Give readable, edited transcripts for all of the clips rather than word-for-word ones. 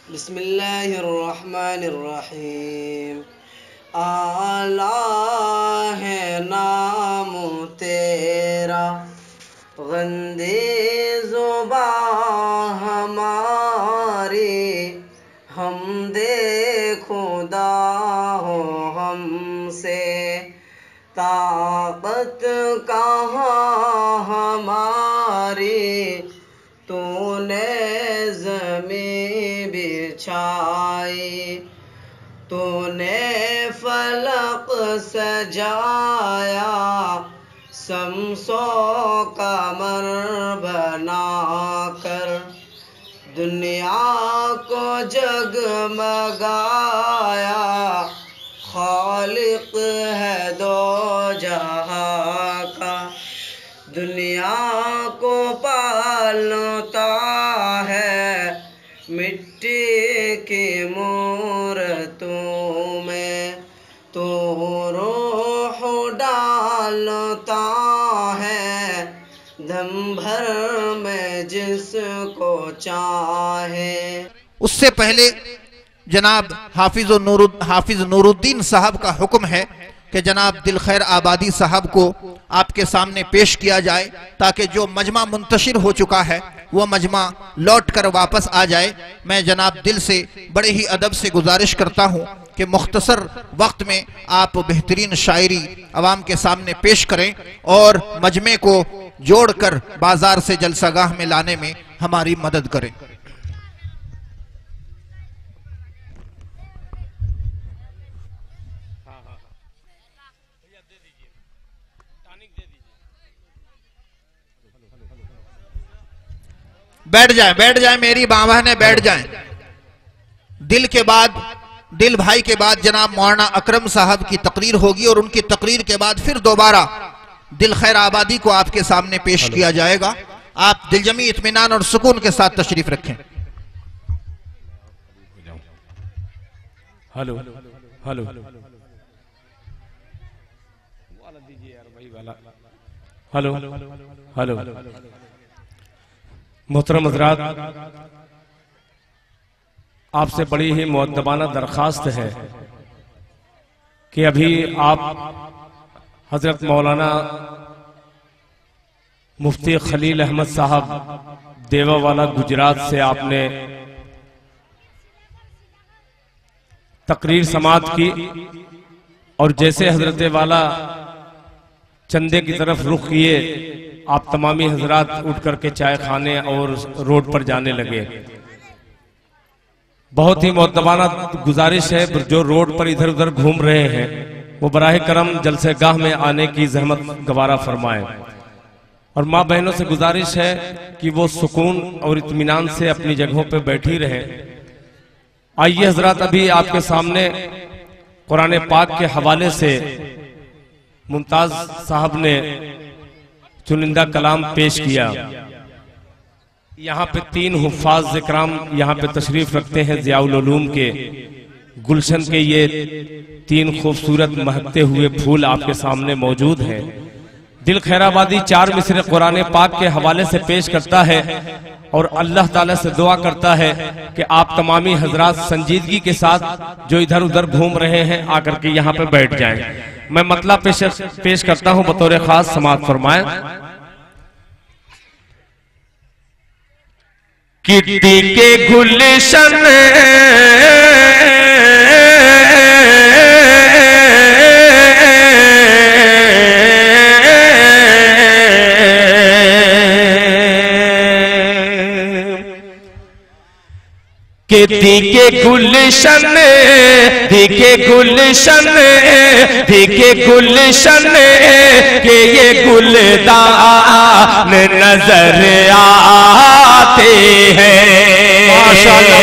बिस्मिल्लाहिर्रहमानिर्रहीम। आला है नाम तेरा, गंदे ज़ुबां हमारी, हम दे खुदा हो हमसे ताकत कहाँ हमारी। तूने ज़मीं बिछाई, तूने फलक सजाया, शम्सो कमर बनाकर दुनिया को जगमगाया। खालिक है दो जहां का, दुनिया को पालता है, मिट्टी की मूरतों में तो रूह डालता है, दम भर में जिसको चाहे। उससे पहले जनाब हाफिज नूरुद्दीन साहब का हुक्म है कि जनाब दिल खैर आबादी साहब को आपके सामने पेश किया जाए, ताकि जो मजमा मुंतशिर हो चुका है वह मजमा लौट कर वापस आ जाए। मैं जनाब दिल से बड़े ही अदब से गुजारिश करता हूँ कि मुख्तसर वक्त में आप बेहतरीन शायरी अवाम के सामने पेश करें और मजमे को जोड़कर बाजार से जलसागाह में लाने में हमारी मदद करें। बैठ जाए मेरी बाबा ने बैठ जाए। दिल भाई के बाद जनाब मौलाना अकरम साहब की तकरीर होगी और उनकी तकरीर के बाद फिर दोबारा दिल खैर आबादी को आपके सामने पेश किया जाएगा। आप दिलजमी इत्मीनान और सुकून के साथ तशरीफ रखें। हेलो हेलो हेलो हेलो मोहतरम हज़रात, आपसे बड़ी ही मुअद्दबाना दरख्वास्त है कि अभी आप हजरत मौलाना मुफ्ती खलील अहमद साहब देवावाला गुजरात से आपने तकरीर समाअत की और जैसे हजरत वाला चंदे की तरफ रुख किए, आप तमामी हजरात उठ करके चाय खाने और रोड पर जाने लगे। बहुत ही मुअद्दबाना गुजारिश है, जो रोड पर इधर उधर घूम रहे हैं वो बराह करम जलसेगाह में आने की जहमत गवारा फरमाएं। और माँ बहनों से गुजारिश है कि वो सुकून और इत्मीनान से अपनी जगहों पर बैठी रहें। आइए हजरात, अभी आपके सामने कुरान पाक के हवाले से मुमताज साहब ने चुनिंदा कलाम पेश किया। यहाँ पे 3 हुफ्फाज इकराम यहाँ पे तशरीफ रखते हैं। ज़ियाउल उलूम के गुलशन के ये 3 खूबसूरत महकते हुए फूल आपके सामने मौजूद हैं। दिल खैराबादी 4 मिसरे कुरान पाक के हवाले से पेश करता है और अल्लाह ताला से दुआ करता है कि आप तमामी हजरात संजीदगी के साथ जो इधर उधर घूम रहे हैं आकर के यहाँ पे बैठ जाएं। मैं मतलब पेश करता हूँ, बतौर खास समाअत फरमाएं। किटी के गुलशन के गुलशन दिखे गुलशन दिखे गुलशन के ये गुलदान नजर आते हैं। माशाअल्लाह,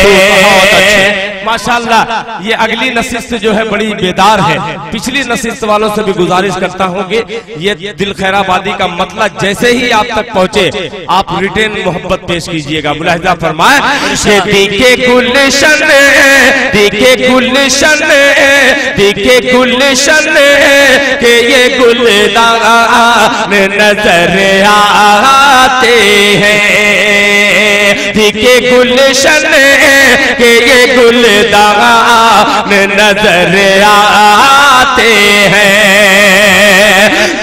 बहुत अच्छे। माशाल्लाह ये अगली नशिस्त जो है बड़ी बेदार है। पिछली नशिस्त वालों से भी गुजारिश करता हूँ कि ये दिल खैराबादी का मतलब जैसे ही आप तक पहुँचे आप रिटेन मोहब्बत पेश कीजिएगा। मुलाहिजा फरमाए दिखे गुलशन दिखे गुलशन दिखे गुलशन के ये गुलदान नजर आते हैं, दिखे गुलशन के ये गुलदान नजर आते हैं,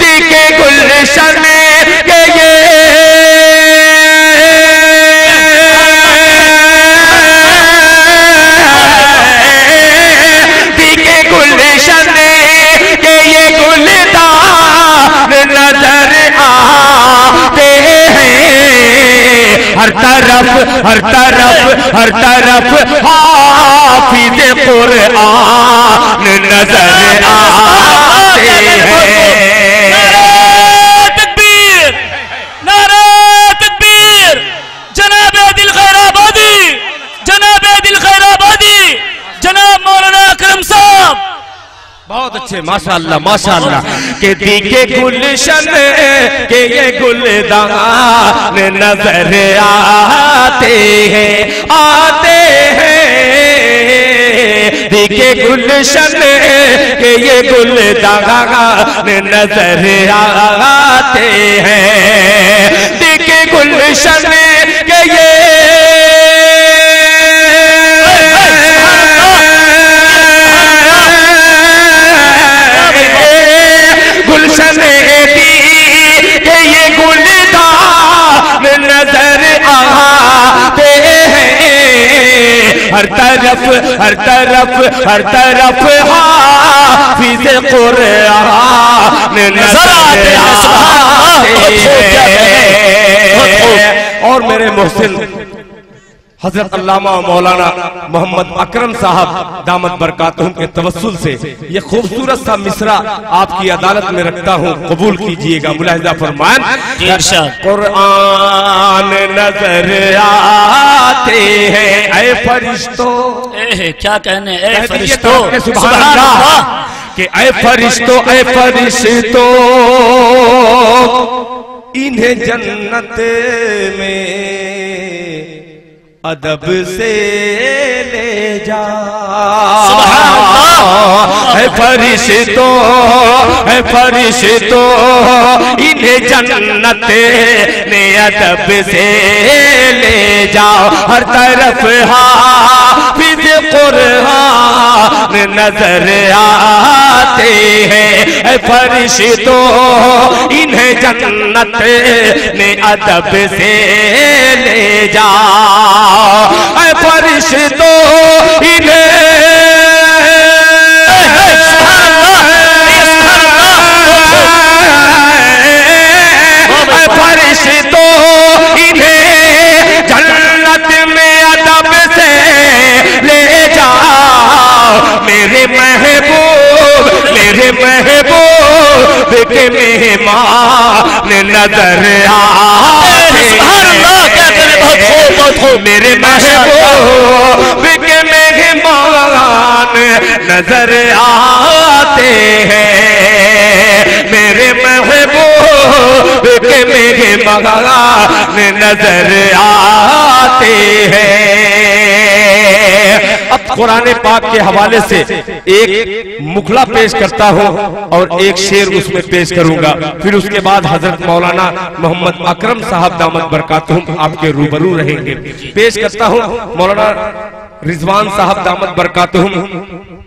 दिखे गुलशन के ये दिखे गुलशन के ये गुलदान नजर आते हैं, हर तरफ हर तरफ हर तरफ हाफिज कुरान नजर आते हैं। तकबीर, नारे तकबीर, जनाब दिल खैराबादी, जनाब दिल खैराबादी, जनाब मौलाना अकरम साहब। बहुत अच्छे माशाअल्लाह माशाअल्लाह के दिखे गुलशन के ये गुलदान नजर आते हैं दिखे गुलशन के ये गुलदान नजर आते हैं, दिखे गुलशन के ये गुलशन के ये गुलदान नजर आते हैं, हर तरफ हर तरफ हर तरफ हाफिज कुरान नजर आते हैं। और मेरे मोहसिन हजरत अल्लामा मौलाना मोहम्मद अकरम साहब दामत बरकातहुम के तवस्सुल से ये खूबसूरत सा मिसरा आपकी अदालत में रखता हूँ, कबूल कीजिएगा। मुलाहिजा फरमान कुरान नजर आते हैं ऐ फरिश्तों, क्या कहने ऐ फरिश्तों, सुभान अल्लाह के ऐ फरिश्तों ऐ फरिश्तों इन्हें जन्नत में अदब से ले जा, है फरिश्तों है फरिश्तों इन्हें जन्नत ने अदब से ले जाओ, हर तरफ हाफिज कुरान नजर आते हैं, है फरिश्तों इन्हें जन्नत ने अदब से ले जाओ, ऐ फरिश्तों इन्हें फरिश्तों इन्हें जन्नत में अदब से ले जाओ, मेरे महबूब के मेहमान नजर आते मेरे महबूब के मेहमान नजर आते हैं, मेरे महबूब के मेहमान नजर आते हैं। अब कुरान पाक के हवाले से एक मुखला पेश करता हूं और एक शेर उसमें पेश करूंगा, फिर उसके बाद हजरत मौलाना मोहम्मद अकरम साहब दामत बरकातहुम आपके रूबरू रहेंगे। पेश करता हूं मौलाना रिजवान साहब दामत बरकातहुम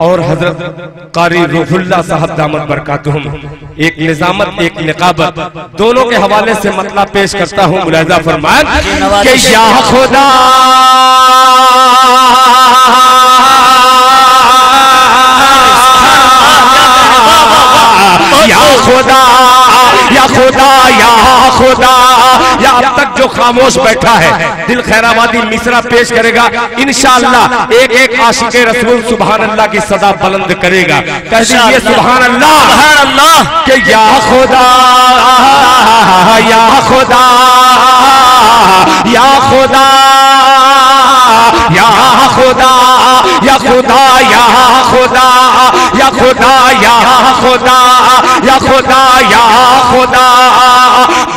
और हजरत कारी रूहुल्लाह साहब दामत बरकातहुम, एक निजामत एक निकाबत, दोनों के हवाले से मतलब पेश करता हूं। मुलाहिजा फरमाएं कि या खुदा या खुदा या खुदा या खुदा, या अब तक जो खामोश बैठा है दिल खैराबादी मिसरा पेश करेगा, इंशाअल्लाह एक एक आशिके रसूल सुभान अल्लाह की सदा बुलंद करेगा। कह दीजिए सुभान अल्लाह कि या खुदा या खुदा या खुदा या खुदा या खुदा या खुदा या खुदा या खुदा या खुदा या खुदा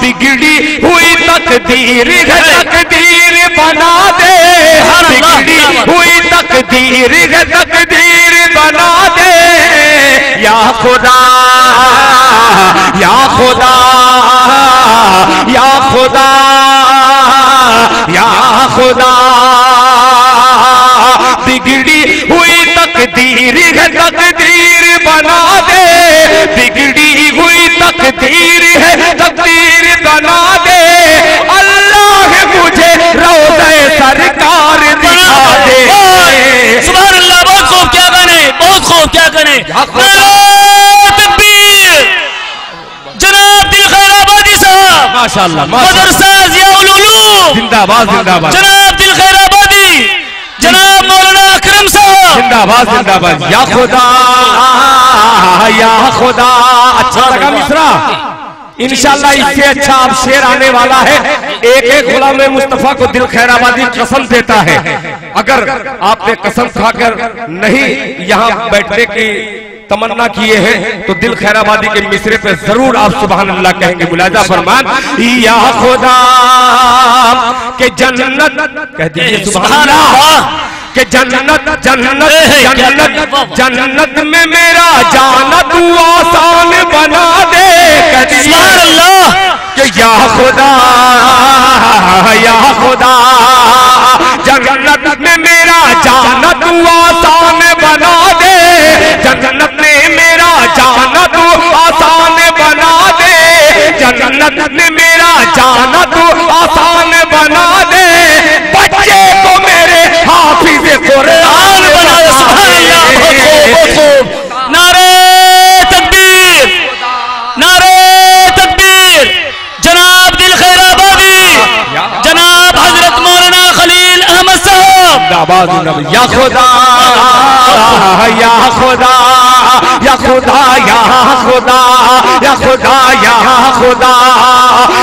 बिगड़ी हुई तकदीर तकदीर बना दे बिगड़ी हुई तकदीर तकदीर बना दे या खुदा या खुदा या खुदा या खुदा बिगड़ी हुई तकदीर है तकदीर बना दे बिगड़ी हुई तकदीर है तकदीर बना दे अल्लाह मुझे रोज़े सरकार दिखा दे सुभान अल्लाह। बहुत खूब, क्या गाने, बहुत खूब, क्या गाने। तकबीर जनाब दिल खैर आबादी साहब माशाअल्लाह मदरसा ज़ियाउल उलूम जिंदाबाद जिंदाबाद जनाब दिल खैर आबादी जनाब मौलाना अकरम साहब जिंदाबाद जिंदाबाद या खुदा या खुदा। अच्छा लगा मिश्रा, इंशाल्लाह इससे अच्छा अब शेर आने वाला है। एक एक गुलाम मुस्तफा को दिल खैराबादी कसम देता है, अगर आपने कसम खाकर नहीं यहाँ बैठने की तमन्ना किए हैं तो दिल खैराबादी के मिसरे पे जरूर आप सुभान अल्लाह कहेंगे। मुलाजा फरमान या खुदा के जन्नत कह दीजिए सुभान अल्लाह के जन्नत जन्नत जन्नत जन्नत में मेरा जाना तू आसान बना दे कह दीजिए अल्लाह के या खुदा जन्नत में मेरा जाना तू आसान बना दे जन्नत में मेरा जाना तू आसान बना दे जन्नत में मेरा जाना तू आसान बना दे बच्चे को मेरे हाफिज कुरान बना दे। नारे तकबीर, नारे तकबीर। जनाब दिल खैर आबादी जनाब हजरत मौलाना खलील अहमद साहब या खुदा या खुदा या खुदा या खुदा या खुदा या खुदा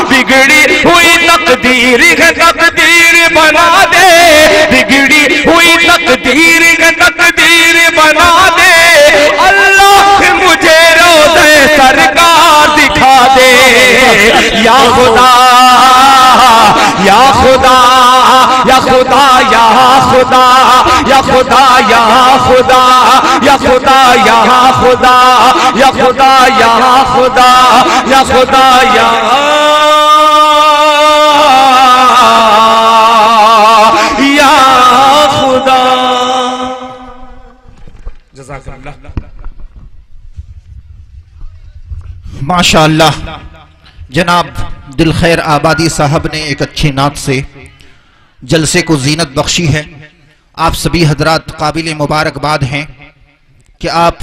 बिगड़ी हुई तकदीर है तकदीर बना दे बिगड़ी हुई तकदीर है तकदीर बना दे अल्लाह मुझे रोज़े सरकार दिखा दे या खुदा या खुदा या खुदा या खुदा या खुदा या खुदा या खुदा या खुदा या खुदा या खुदा या खुदा या खुदा। जज़ाकल्लाह। माशाअल्लाह जनाब दिल खैर आबादी साहब ने एक अच्छी नात से जलसे को जीनत बख्शी है। आप सभी हजरात काबिल मुबारकबाद हैं कि आप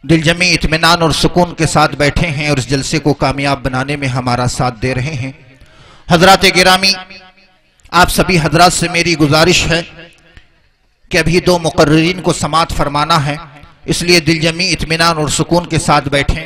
दिलजमी इत्मीनान और सुकून के साथ बैठे हैं और इस जलसे को कामयाब बनाने में हमारा साथ दे रहे हैं। हजरात गिरामी, आप सभी हजरात से मेरी गुजारिश है कि अभी दो मुकर्रिरीन को समात फरमाना है, इसलिए दिलजमी इत्मीनान और सुकून के साथ बैठें।